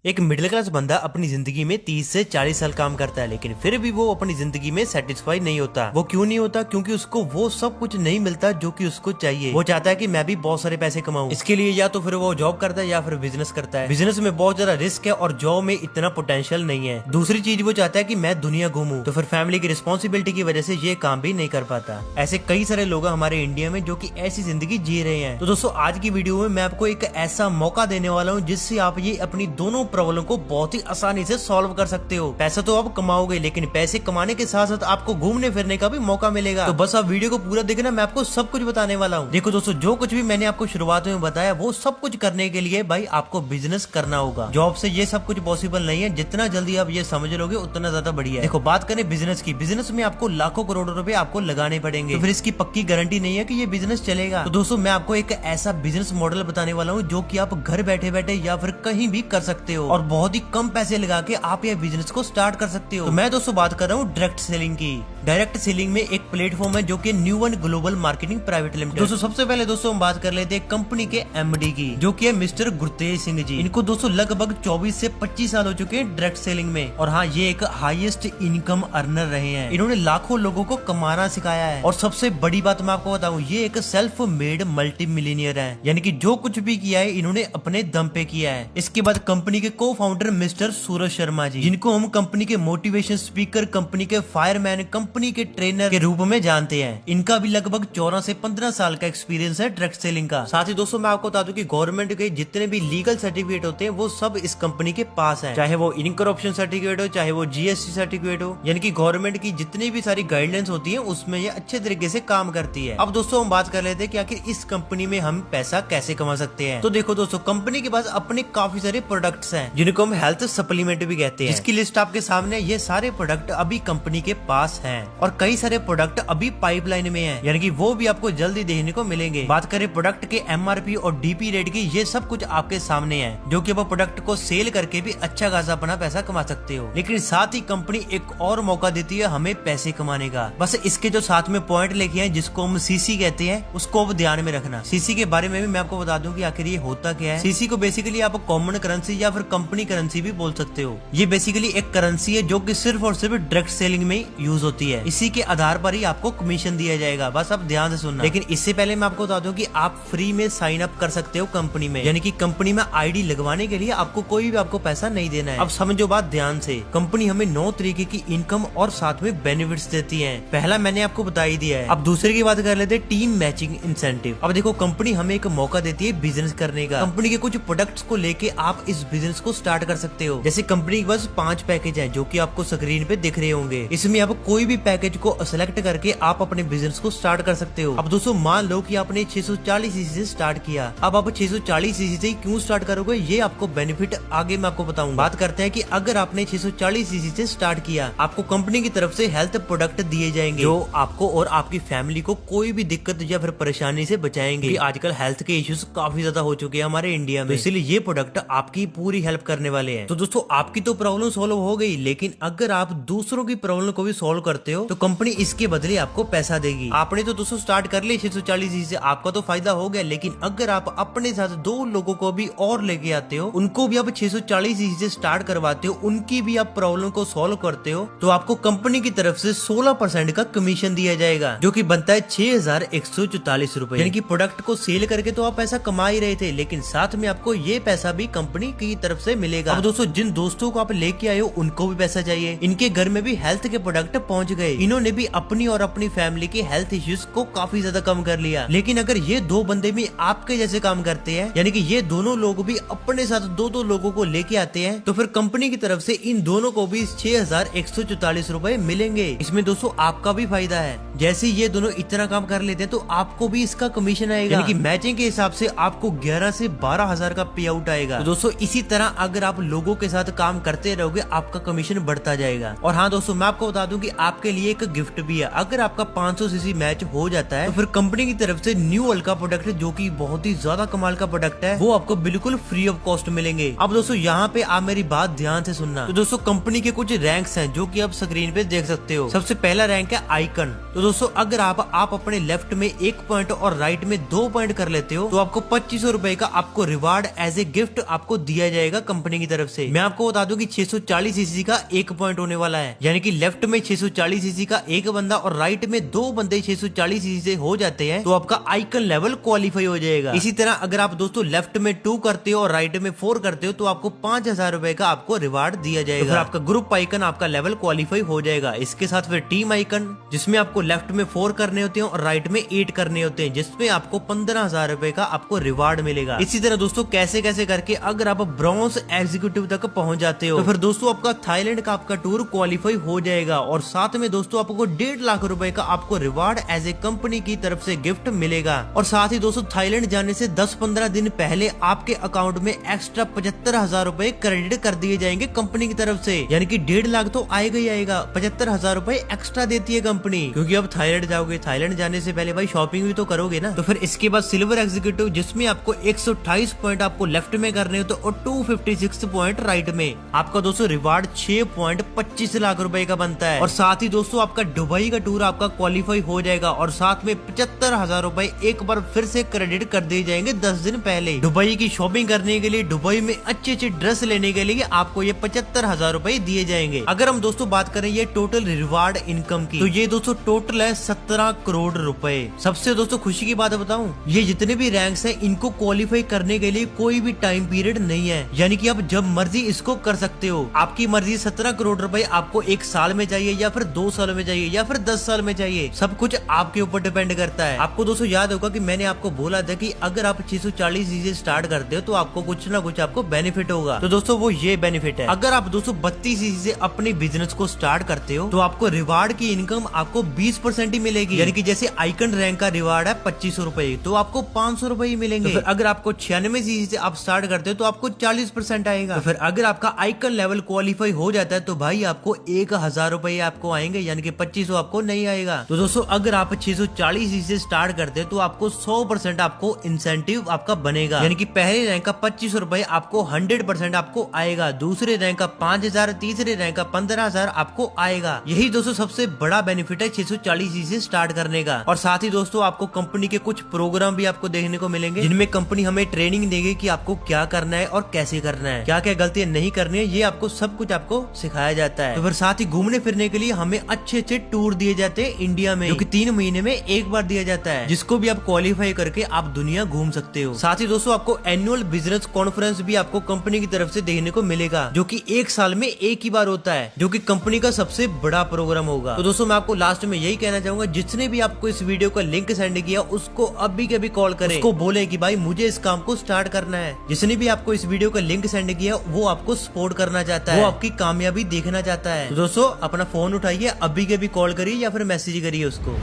एक middle class बंदा अपनी जिंदगी में 30 से 40 साल काम करता है, लेकिन फिर भी वो अपनी जिंदगी में सेटिस्फाई नहीं होता। वो क्यों नहीं होता? क्योंकि उसको वो सब कुछ नहीं मिलता जो कि उसको चाहिए। वो चाहता है कि मैं भी बहुत सारे पैसे कमाऊं। इसके लिए या तो फिर वो जॉब करता है या फिर बिजनेस करता है। बिजनेस में बहुत ज्यादा रिस्क है और जॉब में इतना पोटेंशियल नहीं है। दूसरी चीज वो चाहता है कि मैं दुनिया घूमूं, तो फिर फैमिली की रिस्पॉन्सिबिलिटी की वजह से ये काम भी नहीं कर पाता। ऐसे कई सारे लोग हमारे इंडिया में जो कि ऐसी जिंदगी जी रहे हैं। तो दोस्तों आज की वीडियो में मैं आपको एक ऐसा मौका देने वाला हूँ जिससे आप ये अपनी दोनों प्रॉब्लम को बहुत ही आसानी से सॉल्व कर सकते हो। पैसा तो आप कमाओगे, लेकिन पैसे कमाने के साथ साथ आपको घूमने फिरने का भी मौका मिलेगा। तो बस आप वीडियो को पूरा देखना, मैं आपको सब कुछ बताने वाला हूँ। देखो दोस्तों, जो कुछ भी मैंने आपको शुरुआत में बताया वो सब कुछ करने के लिए भाई आपको बिजनेस करना होगा। जॉब से ये सब कुछ पॉसिबल नहीं है। जितना जल्दी आप ये समझ लोगे उतना ज्यादा बढ़िया है। देखो बात करें बिजनेस की, बिजनेस में आपको लाखों करोड़ों रुपए आपको लगाने पड़ेंगे, तो फिर इसकी पक्की गारंटी नहीं है कि ये बिजनेस चलेगा। तो दोस्तों मैं आपको एक ऐसा बिजनेस मॉडल बताने वाला हूँ जो कि आप घर बैठे बैठे या फिर कहीं भी कर सकते हो और बहुत ही कम पैसे लगा के आप ये बिजनेस को स्टार्ट कर सकते हो। तो मैं दोस्तों बात कर रहा हूँ डायरेक्ट सेलिंग की। डायरेक्ट सेलिंग में एक प्लेटफॉर्म है जो कि new one global marketing private limited. दोस्तों सबसे पहले दोस्तों हम बात कर लेते हैं कंपनी के एमडी की, जो कि है मिस्टर गुरतेज सिंह जी। इनको दोस्तों लगभग 24 से 25 साल हो चुके हैं डायरेक्ट सेलिंग में, और हाँ ये एक हाईएस्ट इनकम अर्नर रहे हैं। इन्होंने लाखों लोगों को कमाना सिखाया है, और सबसे बड़ी बात मैं आपको बताऊं, ये एक सेल्फ मेड मल्टी मिलीनियर है। यानी कि जो कुछ भी किया है इन्होंने अपने दम पे किया है। इसके बाद कंपनी के को फाउंडर मिस्टर सूरज शर्मा जी, जिनको हम कंपनी के मोटिवेशन स्पीकर, कंपनी के फायरमैन, कंपनी के ट्रेनर के रूप में जानते हैं। इनका भी लगभग 14 से 15 साल का एक्सपीरियंस है डायरेक्ट सेलिंग का। साथ ही दोस्तों मैं आपको बता दूं कि गवर्नमेंट के जितने भी लीगल सर्टिफिकेट होते हैं वो सब इस कंपनी के पास है। चाहे वो इनकरप्शन सर्टिफिकेट हो, चाहे वो जीएसटी सर्टिफिकेट हो, यानी कि गवर्नमेंट की जितनी भी सारी गाइडलाइंस होती है उसमें ये अच्छे तरीके से काम करती है। अब दोस्तों हम बात कर लेते हैं कि आखिर इस कंपनी में हम पैसा कैसे कमा सकते हैं। तो देखो दोस्तों, कंपनी के पास अपने काफी सारे प्रोडक्ट्स हैं जिनको हम हेल्थ सप्लीमेंट भी कहते हैं। जिसकी लिस्ट आपके सामने, ये सारे प्रोडक्ट अभी कंपनी के पास हैं, और कई सारे प्रोडक्ट अभी पाइपलाइन में हैं, यानी कि वो भी आपको जल्दी देखने को मिलेंगे। बात करें प्रोडक्ट के एमआरपी और डीपी रेट की, ये सब कुछ आपके सामने है, जो कि आप प्रोडक्ट को सेल करके भी अच्छा खासा अपना पैसा कमा सकते हो। लेकिन साथ ही कंपनी एक और मौका देती है हमें पैसे कमाने का। बस इसके जो साथ में पॉइंट लिखे हैं जिसको हम सीसी कहते हैं, उसको अब ध्यान में रखना। सीसी के बारे में भी मैं आपको बता दूं कि आखिर ये होता क्या है। सीसी को बेसिकली आप कॉमन करेंसी या फिर कंपनी करेंसी भी बोल सकते हो। ये बेसिकली एक करेंसी है जो कि सिर्फ और सिर्फ डायरेक्ट सेलिंग में यूज होती है। इसी के आधार पर ही आपको कमीशन दिया जाएगा, बस आप ध्यान से सुनना। लेकिन इससे पहले मैं आपको बता दूं कि आप फ्री में साइन अप कर सकते हो कंपनी में, यानी कि कंपनी में आईडी लगवाने के लिए आपको कोई भी आपको पैसा नहीं देना है। अब समझो बात ध्यान से। कंपनी हमें 9 तरीके की इनकम और साथ में बेनिफिट्स देती है। पहला मैंने आपको बता ही दिया है। अब दूसरे की बात कर लेते हैं, टीम मैचिंग इंसेंटिव। अब देखो कंपनी हमें एक मौका देती है बिजनेस करने का। कंपनी के कुछ प्रोडक्ट्स को लेके आप इस बिजनेस को स्टार्ट कर सकते हो। जैसे कंपनी के पास 5 पैकेज है जो कि आपको स्क्रीन पे दिख रहे होंगे। इसमें आप कोई भी पैकेज को सिलेक्ट करके आप अपने बिजनेस को स्टार्ट कर सकते हो। अब दोस्तों मान लो कि आपने 640 सीसी से स्टार्ट किया। अब आप 640 सीसी से क्यों स्टार्ट करोगे, ये आपको बेनिफिट आगे मैं आपको बताऊंगा। बात करते हैं कि अगर आपने 640 सीसी से स्टार्ट किया, आपको कंपनी की तरफ से हेल्थ प्रोडक्ट दिए जाएंगे जो आपको और आपकी फैमिली को कोई भी दिक्कत या फिर परेशानी से बचाएंगे। आजकल हेल्थ के इश्यूज काफी ज्यादा हो चुके हैं हमारे इंडिया में, तो इसलिए ये प्रोडक्ट आपकी पूरी हेल्प करने वाले हैं। तो दोस्तों आपकी तो प्रॉब्लम सॉल्व हो गई, लेकिन अगर आप दूसरों की प्रॉब्लम को भी सॉल्व करते हो तो कंपनी इसके बदले आपको पैसा देगी। आपने तो दोस्तों स्टार्ट कर लिया 640 से, आपका तो फायदा हो गया, लेकिन अगर आप अपने साथ 2 लोगों को भी और लेके आते हो, उनको भी आप 640 से स्टार्ट करवाते हो, उनकी भी आप प्रॉब्लम को सॉल्व करते हो, तो आपको कंपनी की तरफ से 16% का कमीशन दिया जाएगा, जो कि बनता है 6144 रुपए। यानी कि प्रोडक्ट को सेल करके तो आप पैसा कमा ही रहे थे, लेकिन साथ में आपको ये पैसा भी कंपनी की तरफ से मिलेगा। अब दोस्तों जिन दोस्तों को आप लेके आए हो उनको भी पैसा चाहिए। इनके घर में भी हेल्थ के प्रोडक्ट पहुंच गए। इन्होंने भी अपनी और अपनी फैमिली के हेल्थ इश्यूज को काफी ज्यादा कम कर लिया। लेकिन अगर ये 2 बंदे भी आपके जैसे काम करते हैं, यानी कि ये दोनों लोग भी अपने साथ 2-2 लोगों को लेके आते हैं, तो फिर कंपनी की तरफ से इन दोनों को भी 6144 रुपए मिलेंगे। इसमें दोस्तों आपका भी फायदा है। जैसे ये दोनों इतना काम कर लेते हैं तो आपको भी इसका कमीशन आएगा, यानी कि मैचिंग के हिसाब से आपको 11 से 12 हजार का पे आउट आएगा। तो दोस्तों इसी तरह अगर आप लोगों के साथ काम करते रहोगे आपका कमीशन बढ़ता जाएगा। और हाँ दोस्तों मैं आपको बता दूं कि आप आपके लिए एक गिफ्ट भी है। अगर आपका 500 सीसी मैच हो जाता है तो फिर कंपनी की तरफ से न्यू अल्का प्रोडक्ट जो कि बहुत ही ज्यादा कमाल का प्रोडक्ट है, वो आपको बिल्कुल फ्री ऑफ कॉस्ट मिलेंगे। अब दोस्तों यहाँ पे आप मेरी बात ध्यान से सुनना। तो दोस्तों कंपनी के कुछ रैंक्स हैं जो कि आप स्क्रीन पे देख सकते हो। सबसे पहला रैंक है आइकन। तो दोस्तों अगर आप अपने लेफ्ट में 1 पॉइंट और राइट में 2 पॉइंट कर लेते हो तो आपको 2500 रुपए का आपको रिवार्ड एज ए गिफ्ट आपको दिया जाएगा कंपनी की तरफ से। मैं आपको बता दूं कि 640 सीसी का 1 पॉइंट होने वाला है, यानी कि लेफ्ट में 640 सीसी का एक बंदा और राइट में 2 बंदे 640 सीसी से हो जाते हैं तो आपका आइकन लेवल क्वालिफाई हो जाएगा। इसी तरह अगर आप दोस्तों लेफ्ट में 2 करते हो और राइट में 4 करते हो तो आपको 5000 रुपए का आपको रिवार्ड दिया जाएगा। तो फिर आपका ग्रुप आइकन आपका लेवल क्वालिफाई हो जाएगा। इसके साथ फिर टीम आइकन, जिसमें आपको लेफ्ट में 4 करने होते हैं और राइट में 8 करने होते हैं, जिसमें आपको 15,000 रुपए का आपको रिवार्ड मिलेगा। इसी तरह दोस्तों कैसे कैसे करके अगर आप ब्रॉन्ज एग्जीक्यूटिव तक पहुंच जाते हो तो फिर दोस्तों आपका थाईलैंड का आपका टूर क्वालिफाई हो जाएगा और साथ में दोस्तों आपको 1.5 लाख रुपए का आपको रिवार्ड एज ए कंपनी की तरफ से गिफ्ट मिलेगा। और साथ ही दोस्तों थाईलैंड जाने से 10-15 दिन पहले आपके अकाउंट में एक्स्ट्रा 75,000 रुपए क्रेडिट कर दिए जाएंगे कंपनी की तरफ से, यानी कि 1.5 लाख तो आएगा ही आएगा। 75,000 रुपए एक्स्ट्रा देती है कंपनी, क्योंकि अब थाईलैंड जाओगे, थाईलैंड जाने से पहले भाई शॉपिंग भी तो करोगे ना। तो फिर इसके बाद सिल्वर एग्जीक्यूटिव, जिसमें आपको 128 पॉइंट आपको लेफ्ट में करने हो तो और 256 पॉइंट राइट में। आपका दोस्तों रिवार्ड 6.25 लाख रुपए का बनता है। और साथ ही दोस्तों आपका दुबई का टूर आपका क्वालिफाई हो जाएगा और साथ में 75,000 रुपए एक बार फिर से क्रेडिट कर दिए जाएंगे 10 दिन पहले। दुबई की शॉपिंग करने के लिए, दुबई में अच्छे अच्छे ड्रेस लेने के लिए आपको ये 75,000 रुपए दिए जाएंगे। अगर हम दोस्तों बात करें ये टोटल रिवार्ड इनकम की, तो ये दोस्तों टोटल है 17 करोड़ रुपए। सबसे दोस्तों खुशी की बात बताऊं, ये जितने भी रैंक्स हैं इनको क्वालिफाई करने के लिए कोई भी टाइम पीरियड नहीं है, यानी कि आप जब मर्जी इसको कर सकते हो। आपकी मर्जी। 17 करोड़ रुपए आपको 1 साल में चाहिए या फिर 2 साल में चाहिए या फिर 10 साल में चाहिए, सब कुछ आपके ऊपर डिपेंड करता है। आपको दोस्तों याद होगा कि मैंने आपको बोला था कि अगर आप 640 चीजें स्टार्ट करते हो तो आपको कुछ ना कुछ आपको बेनिफिट होगा। तो दोस्तों वो ये बेनिफिट है। अगर आप दोस्तों 32 चीजें अपने बिजनेस को स्टार्ट करते हो तो आपको रिवार्ड की इनकम आपको 20% ही मिलेगी, यानी कि जैसे आइकन रैंक का रिवार्ड है 2500 रुपए तो आपको 500 रुपए ही मिलेंगे। तो अगर आपको 96 चीजें से आप स्टार्ट करते हो तो आपको 40% आएगा। तो फिर अगर आपका आइकन लेवल क्वालिफाई हो जाता है तो भाई आपको 1000 रुपए आपको आएंगे, यानी कि 2500 आपको नहीं आएगा। तो दोस्तों अगर आप 640 से स्टार्ट करते हैं तो आपको 100% आपको इंसेंटिव आपका बनेगा, यानी कि पहले रैंक का 2500 रुपए आपको 100% आपको आएगा, दूसरे रैंक का 5000, तीसरे रैंक का 15,000 आपको आएगा। यही दोस्तों सबसे बड़ा बेनिफिट है 640 से स्टार्ट करने का। और साथ ही दोस्तों आपको कंपनी के कुछ प्रोग्राम भी आपको देखने को मिलेंगे, जिनमें कंपनी हमें ट्रेनिंग देगी कि आपको क्या करना है और कैसे करना है, क्या क्या गलतियां नहीं करनी है, ये आपको सब कुछ आपको सिखाया जाता है। तो फिर साथ ही घूमने फिरने के लिए हमें अच्छे अच्छे टूर दिए जाते हैं इंडिया में, जो कि 3 महीने में एक बार दिया जाता है, जिसको भी आप क्वालिफाई करके आप दुनिया घूम सकते हो। साथ ही दोस्तों आपको एनुअल बिजनेस कॉन्फ्रेंस भी आपको कंपनी की तरफ से देखने को मिलेगा, जो कि 1 साल में एक ही बार होता है, जो कि कंपनी का सबसे बड़ा प्रोग्राम होगा। तो दोस्तों मैं आपको लास्ट में यही कहना चाहूंगा, जिसने भी आपको इस वीडियो का लिंक सेंड किया उसको अभी के अभी कॉल करें, उसको बोले कि भाई मुझे इस काम को स्टार्ट करना है। जिसने भी आपको इस वीडियो का लिंक सेंड किया वो आपको सपोर्ट करना चाहता है, वो आपकी कामयाबी देखना चाहता है। तो दोस्तों अपना फोन उठाइए, अभी के अभी कॉल करिए या फिर मैसेज करिए उसको।